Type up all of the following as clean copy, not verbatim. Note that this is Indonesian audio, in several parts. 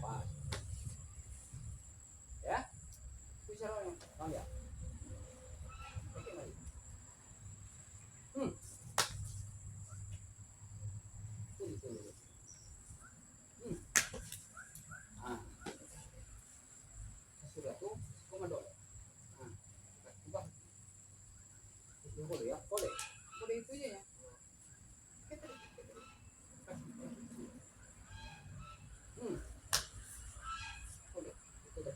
Pas. Ya. Bisa orang, ya. Oke, mari. Tuh. Sudah tuh, komando. Coba. Itu boleh ya? Boleh. Boleh itu aja ya. Boleh. Itu dah.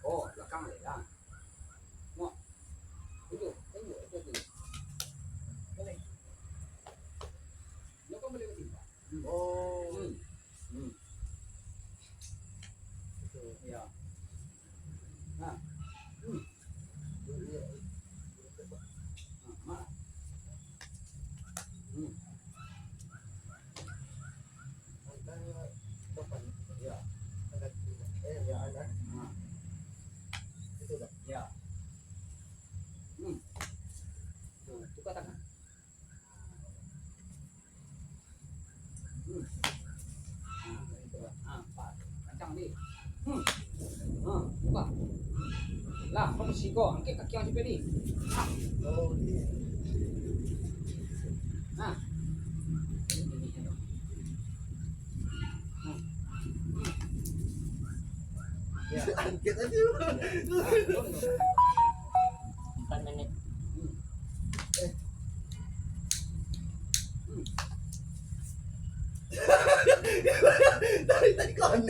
Oh, belakang ya. Mau. Itu. Boleh. Lo kan boleh bertimpa. Oh. Itu ya. Nah. Mana? Ya. Ya ada. Itu dah. Ya. Tuh, buka tangan. Itu dah. Pas. Kencang nih. Buka. Lah, kamu siko, angkat kaki yang seperti ini. Oh, iya. Nah. Ya, angkat aja. 4 menit. Tadi kon.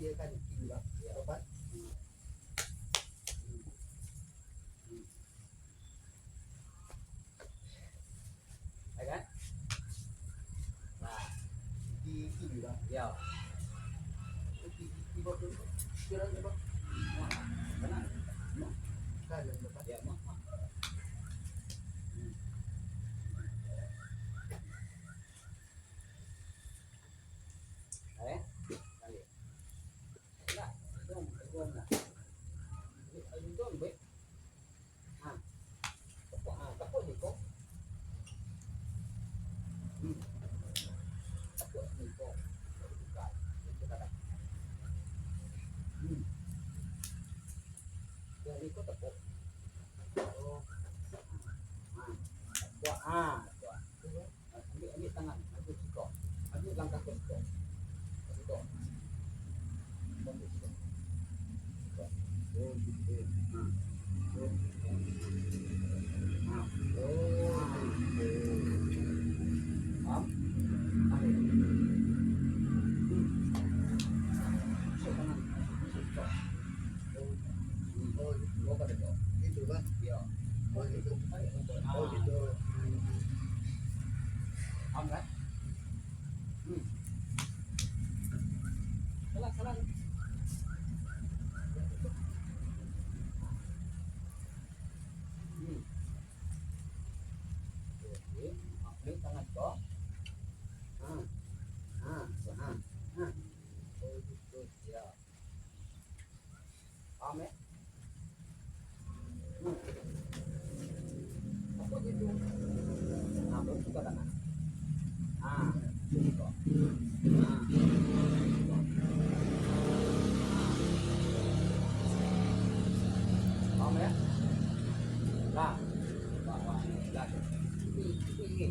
Dia kan gila, ya obat. Ya kan? Nah, di gila. Ya. Di bawah dulu. Kira coba. Mana? Kan dapat ya, mak. Ikut tepuk. Ambil tangan, ambil siko, ambil langkah ke siko. Salah. Ito na. Ito. Mamaya. Lah. Lah. Sige.